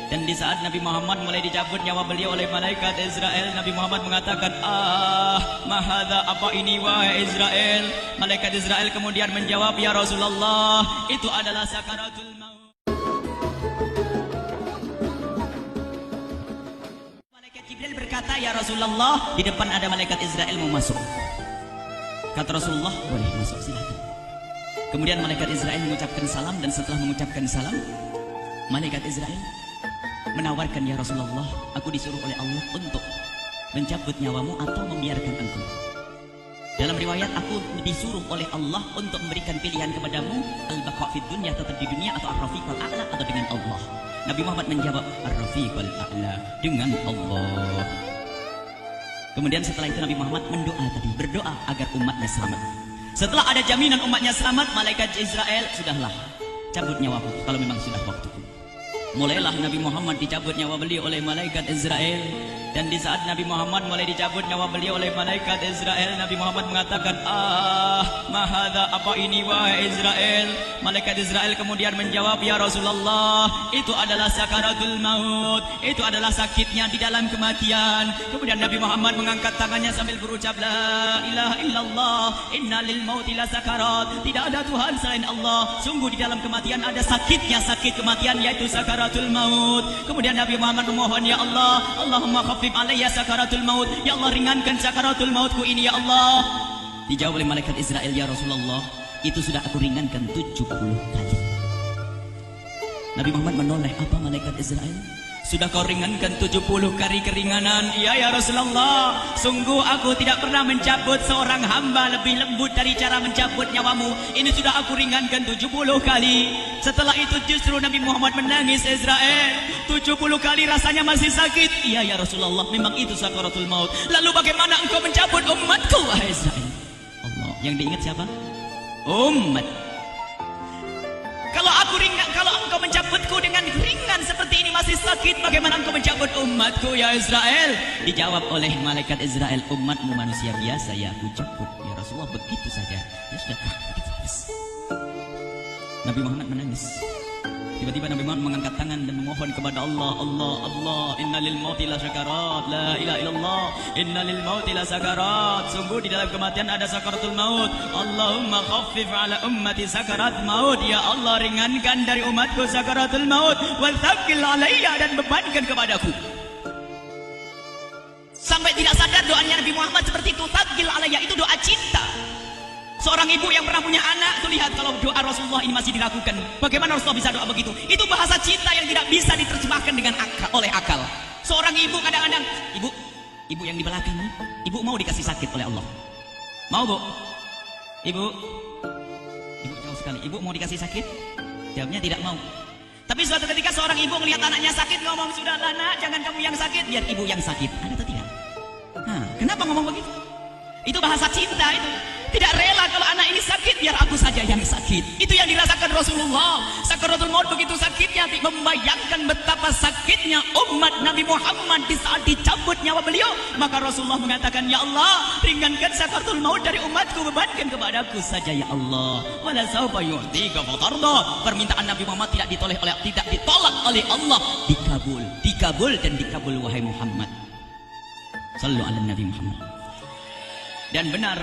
Dan di saat Nabi Muhammad mulai dicabut nyawa beliau oleh malaikat Israel, Nabi Muhammad mengatakan, "Ah, mahadha, apa ini wahai Israel?" Malaikat Israel kemudian menjawab, "Ya Rasulullah, itu adalah sakaratul maut." Malaikat Jibril berkata, "Ya Rasulullah, di depan ada malaikat Israel mau masuk." Kata Rasulullah, "Boleh masuk, silakan." Kemudian malaikat Israel mengucapkan salam, dan setelah mengucapkan salam, malaikat Israel menawarkan, "Ya Rasulullah, aku disuruh oleh Allah untuk mencabut nyawamu atau membiarkan engkau." Dalam riwayat, aku disuruh oleh Allah untuk memberikan pilihan kepadamu, al-baqa fid dunya, tetap di dunia, atau ar-rafiqul a'la, atau dengan Allah. Nabi Muhammad menjawab, ar-rafiqul a'la, dengan Allah. Kemudian setelah itu Nabi Muhammad berdoa agar umatnya selamat. Setelah ada jaminan umatnya selamat, malaikat Israel, "Sudahlah, cabut nyawaku kalau memang sudah waktuku." Mulailah Nabi Muhammad dicabut nyawa beliau oleh malaikat Israel. Dan di saat Nabi Muhammad mulai dicabut nyawa beliau oleh malaikat Israel, Nabi Muhammad mengatakan, "Ah, mahadha, apa ini wahai Israel?" Malaikat Israel kemudian menjawab, "Ya Rasulullah, itu adalah sakaratul maut, itu adalah sakitnya di dalam kematian." Kemudian Nabi Muhammad mengangkat tangannya sambil berucap, "La ilaha illallah, inna lil mauti la sakarat." Tidak ada Tuhan selain Allah, sungguh di dalam kematian ada sakitnya, sakit kematian, yaitu sakaratul maut. Kemudian Nabi Muhammad memohon, "Ya Allah, Allahumma khafif alayya sakaratul maut." Ya Allah, ringankan sakaratul mautku ini, ya Allah. Dijawab oleh malaikat Israel, "Ya Rasulullah, itu sudah aku ringankan 70 kali." Nabi Muhammad menoleh, "Apa malaikat Israel? Sudah kau ringankan 70 kali keringanan?" "Iya ya Rasulullah, sungguh aku tidak pernah mencabut seorang hamba lebih lembut dari cara mencabut nyawamu. Ini sudah aku ringankan 70 kali. Setelah itu justru Nabi Muhammad menangis, "Israel, 70 kali rasanya masih sakit." "Iya ya Rasulullah, memang itu sakaratul maut." "Lalu bagaimana engkau mencabut umatku, wahai Israel?" Allah, yang diingat siapa? Umat. Kalau engkau mencabutku dengan ringan seperti ini masih sakit, bagaimana engkau mencabut umatku, ya Israel? Dijawab oleh malaikat Israel, "Umatmu manusia biasa, ya aku cabut." "Ya Rasulullah, begitu saja." "Ya sudah, begitu habis." Nabi Muhammad menangis. Tiba-tiba Nabi Muhammad mengangkat tangan dan memohon kepada Allah, "Allah, Allah, inna lil mauti la sakarat, la ilaha illallah, inna lil mauti la sakarat." Sungguh di dalam kematian ada sakaratul maut. Allahumma khaffif ala ummati sakarat maut. Ya Allah, ringankan dari umatku sakaratul maut, wal thaqqil alayya, dan bebankan kepadaku. Sampai tidak sadar doanya Nabi Muhammad seperti itu. Thaqqil alayya itu doa cinta. Seorang ibu yang pernah punya anak, tuh lihat kalau doa Rasulullah ini masih dilakukan. Bagaimana Rasulullah bisa doa begitu? Itu bahasa cinta yang tidak bisa diterjemahkan dengan oleh akal. Seorang ibu kadang-kadang, ibu yang di belakang, ibu mau dikasih sakit oleh Allah? Mau, Bu? Ibu jauh sekali. Ibu mau dikasih sakit? Jawabnya tidak mau. Tapi suatu ketika seorang ibu melihat anaknya sakit, ngomong, "Sudahlah nak, jangan kamu yang sakit, biar ibu yang sakit." Ada atau tidak? Nah, kenapa ngomong begitu? Itu bahasa cinta itu. Tidak rela kalau anak ini sakit, biar aku saja yang sakit. Itu yang dirasakan Rasulullah. Sakaratul maut begitu sakitnya, membayangkan betapa sakitnya umat Nabi Muhammad di saat dicabut nyawa beliau. Maka Rasulullah mengatakan, "Ya Allah, ringankan sakaratul maut dari umatku, bebankan kepadaku saja ya Allah." Wala sawfa yu'tika fatarda. Permintaan Nabi Muhammad tidak ditolak oleh Allah, dikabul dan dikabul, wahai Muhammad. Sallu ala Nabi Muhammad. Dan benar,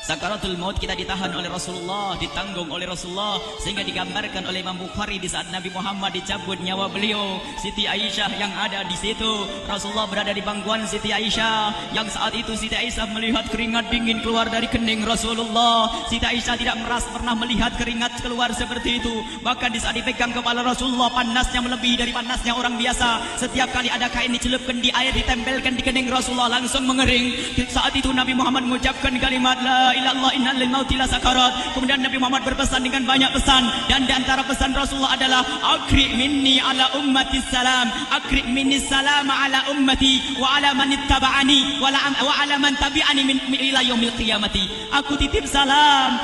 sakaratul maut kita ditahan oleh Rasulullah, ditanggung oleh Rasulullah, sehingga digambarkan oleh Imam Bukhari di saat Nabi Muhammad dicabut nyawa beliau, Siti Aisyah yang ada di situ. Rasulullah berada di pangkuan Siti Aisyah, yang saat itu Siti Aisyah melihat keringat dingin keluar dari kening Rasulullah. Siti Aisyah tidak pernah melihat keringat keluar seperti itu. Bahkan di saat dipegang kepala Rasulullah, panasnya melebihi dari panasnya orang biasa. Setiap kali ada kain dicelupkan di air, ditempelkan di kening Rasulullah, langsung mengering. Saat itu Nabi Muhammad mengucapkan kalimat la ilallah inna lil mauti la sakarat. Kemudian Nabi Muhammad berpesan dengan banyak pesan, dan di antara pesan Rasulullah adalah akri minni ala ummati salam, akri minni salam ala ummati wa ala man ittaba'ani wa ala man tabi'ani min ila yaumil qiyamati. Aku titip salam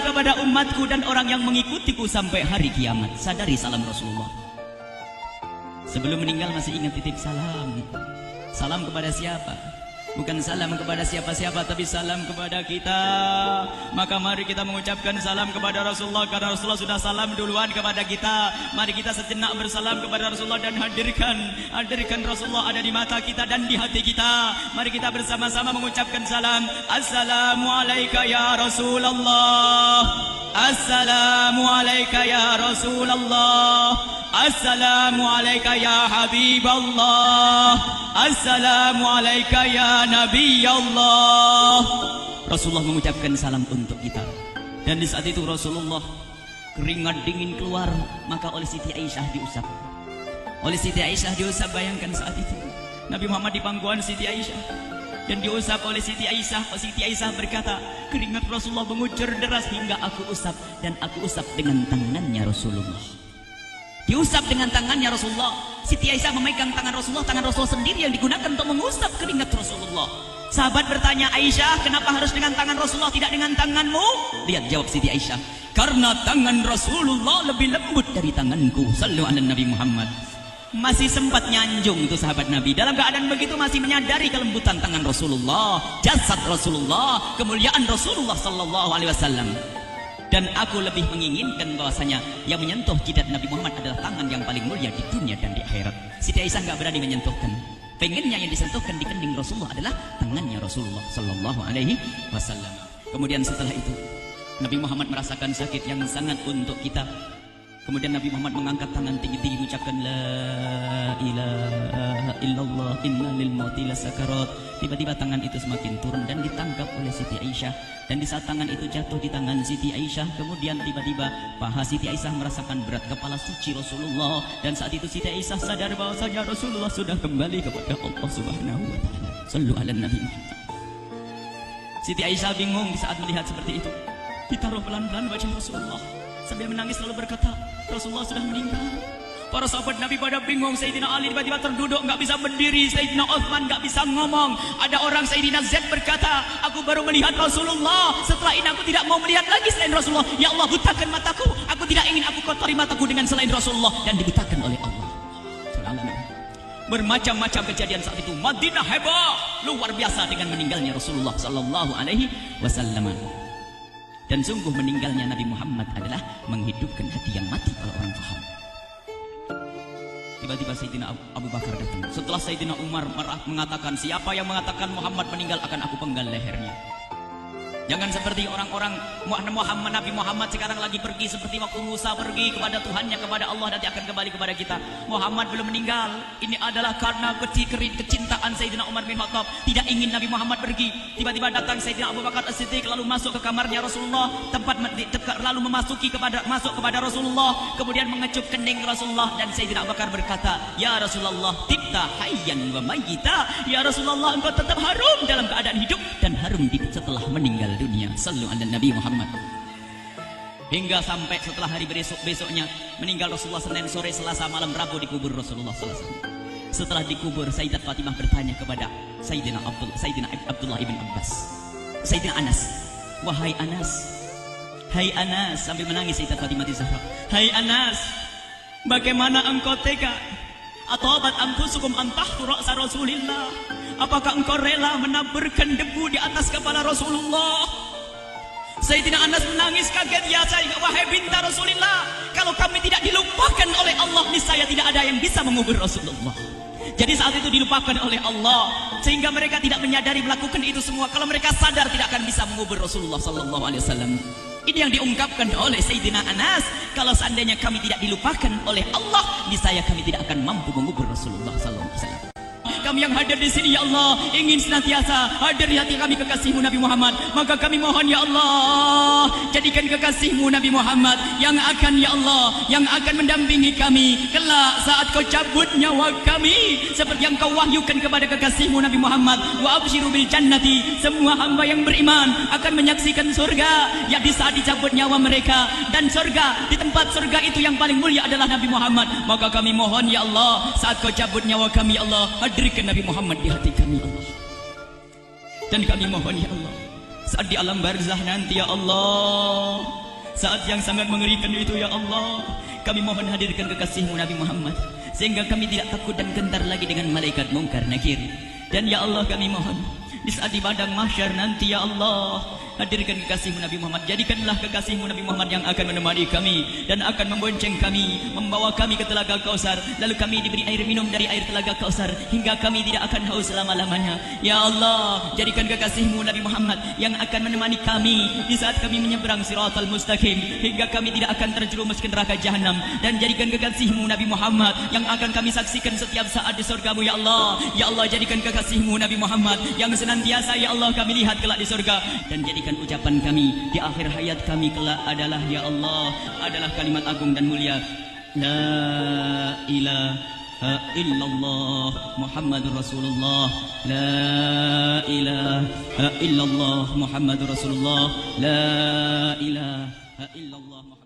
kepada umatku dan orang yang mengikutiku sampai hari kiamat. Sadari salam Rasulullah. Sebelum meninggal masih ingat titip salam. Salam kepada siapa? Bukan salam kepada siapa-siapa, tapi salam kepada kita. Maka mari kita mengucapkan salam kepada Rasulullah, karena Rasulullah sudah salam duluan kepada kita. Mari kita sejenak bersalam kepada Rasulullah dan hadirkan Rasulullah ada di mata kita dan di hati kita. Mari kita bersama-sama mengucapkan salam. Assalamualaikum ya Rasulullah. Assalamualaikum ya Rasulullah. Assalamualaikum ya Habiballah. Assalamualaikum ya Nabi Allah. Rasulullah mengucapkan salam untuk kita. Dan di saat itu Rasulullah keringat dingin keluar, maka oleh Siti Aisyah diusap. Oleh Siti Aisyah diusap, bayangkan saat itu Nabi Muhammad di pangkuan Siti Aisyah dan diusap oleh Siti Aisyah. Siti Aisyah berkata, keringat Rasulullah mengucur deras hingga aku usap, dan aku usap dengan tangannya Rasulullah. Diusap dengan tangannya Rasulullah. Siti Aisyah memegang tangan Rasulullah sendiri yang digunakan untuk mengusap keringat Rasulullah. Sahabat bertanya, Aisyah, kenapa harus dengan tangan Rasulullah tidak dengan tanganmu? Lihat jawab Siti Aisyah, karena tangan Rasulullah lebih lembut dari tanganku. Sallu ala Nabi Muhammad. Masih sempat nyanjung itu sahabat Nabi. Dalam keadaan begitu masih menyadari kelembutan tangan Rasulullah, jasad Rasulullah, kemuliaan Rasulullah sallallahu alaihi wasallam. Dan aku lebih menginginkan bahwasanya yang menyentuh jidat Nabi Muhammad adalah tangan yang paling mulia di dunia dan di akhirat. Siti Aisyah nggak berani menyentuhkan. Pengennya yang disentuhkan di kening Rasulullah adalah tangannya Rasulullah sallallahu alaihi wasallam. Kemudian setelah itu Nabi Muhammad merasakan sakit yang sangat untuk kita. Kemudian Nabi Muhammad mengangkat tangan tinggi-tinggi mengucapkan la ilaha illallah inna lil mauti lasakarat. Tiba-tiba tangan itu semakin turun dan ditangkap oleh Siti Aisyah. Dan di saat tangan itu jatuh di tangan Siti Aisyah, kemudian tiba-tiba paha Siti Aisyah merasakan berat kepala suci Rasulullah. Dan saat itu Siti Aisyah sadar bahwasanya Rasulullah sudah kembali kepada Allah Subhanahu wa taala. Sallu ala Nabi Muhammad. Siti Aisyah bingung di saat melihat seperti itu. Ditaruh pelan-pelan wajah Rasulullah. Sambil menangis lalu berkata, Rasulullah sudah meninggal. Para sahabat Nabi pada bingung. Sayyidina Ali tiba-tiba terduduk, nggak bisa berdiri. Sayyidina Uthman nggak bisa ngomong. Ada orang Sayyidina Zaid berkata, aku baru melihat Rasulullah. Setelah ini aku tidak mau melihat lagi selain Rasulullah. Ya Allah, butakan mataku. Aku tidak ingin aku kotori mataku dengan selain Rasulullah. Dan dibutakan oleh Allah. Bermacam-macam kejadian saat itu. Madinah heboh, luar biasa dengan meninggalnya Rasulullah sallallahu alaihi wasallam. Dan sungguh meninggalnya Nabi Muhammad adalah menghidupkan hati yang mati kalau orang paham. Tiba-tiba Sayyidina Abu Bakar datang. Setelah Sayyidina Umar marah mengatakan, siapa yang mengatakan Muhammad meninggal akan aku penggal lehernya. Jangan seperti orang-orang Muhammad, Nabi Muhammad sekarang lagi pergi seperti waktu Musa pergi kepada Tuhannya, kepada Allah, nanti akan kembali kepada kita. Muhammad belum meninggal. Ini adalah karena kecintaan Sayyidina Umar bin Khattab, tidak ingin Nabi Muhammad pergi. Tiba-tiba datang Sayyidina Abu Bakar As-Siddiq lalu masuk ke kamarnya Rasulullah, lalu masuk kepada Rasulullah, kemudian mengecup kening Rasulullah, dan Sayyidina Abu Bakar berkata, ya Rasulullah, tibta hayyan wa mayyita. Ya Rasulullah, engkau tetap harum dalam keadaan hidup dan harum setelah meninggal dunia. Sallu ala Nabi Muhammad. Hingga sampai setelah hari besoknya meninggal Rasulullah Senin sore, Selasa malam, Rabu dikubur Rasulullah Selasa. Setelah dikubur, Sayyidat Fatimah bertanya kepada Sayyidina Abdullah ibn Abbas, Sayyidina Anas, wahai Anas, hai Anas, sambil menangis Sayyidat Fatimah Zahra, hai Anas, bagaimana engkau tega? Atabat anfusukum an tahtu ra'sa Rasulillah. Apakah engkau rela menaburkan debu di atas kepala Rasulullah? Sayyidina Anas menangis kaget, ya wahai binta Rasulullah, kalau kami tidak dilupakan oleh Allah, niscaya tidak ada yang bisa mengubur Rasulullah. Jadi saat itu dilupakan oleh Allah, sehingga mereka tidak menyadari melakukan itu semua. Kalau mereka sadar, tidak akan bisa mengubur Rasulullah sallallahu alaihi wasallam. Ini yang diungkapkan oleh Sayyidina Anas, kalau seandainya kami tidak dilupakan oleh Allah, niscaya kami tidak akan mampu mengubur Rasulullah sallallahu alaihi wasallam. Kami yang hadir di sini, ya Allah, ingin senantiasa hadir di hati kami kekasihmu Nabi Muhammad. Maka kami mohon, ya Allah, jadikan kekasihmu Nabi Muhammad yang akan, ya Allah, yang akan mendampingi kami kelak saat kau cabut nyawa kami, seperti yang kau wahyukan kepada kekasihmu Nabi Muhammad. Wa abshiru bil jannati, semua hamba yang beriman akan menyaksikan surga, ya di saat dicabut nyawa mereka. Dan surga, di tempat surga itu yang paling mulia adalah Nabi Muhammad. Maka kami mohon, ya Allah, saat kau cabut nyawa kami, ya Allah, hadirkan Nabi Muhammad di hati kami, Allah. Dan kami mohon, ya Allah, saat di alam barzah nanti, ya Allah, saat yang sangat mengerikan itu, ya Allah, kami mohon hadirkan kekasihmu Nabi Muhammad, sehingga kami tidak takut dan gentar lagi dengan malaikat mungkar nakir. Dan ya Allah, kami mohon Di saat di padang mahsyar nanti ya Allah, hadirkan kekasihmu Nabi Muhammad. Jadikanlah kekasihmu Nabi Muhammad yang akan menemani kami dan akan membonceng kami, membawa kami ke telaga Kausar. Lalu kami diberi air minum dari air telaga Kausar hingga kami tidak akan haus selama-lamanya. Ya Allah, jadikan kekasihmu Nabi Muhammad yang akan menemani kami di saat kami menyeberang Siratal Mustaqim hingga kami tidak akan terjerumus ke neraka Jahanam. Dan jadikan kekasihmu Nabi Muhammad yang akan kami saksikan setiap saat di surgamu ya Allah. Ya Allah, jadikan kekasihmu Nabi Muhammad yang senantiasa ya Allah kami lihat kelak di surga. Dan jadikan ucapan kami di akhir hayat kami kelak adalah ya Allah, adalah kalimat agung dan mulia, la ilaha illallah Muhammadur Rasulullah, la ilaha illallah Muhammadur Rasulullah, la ilaha illallah.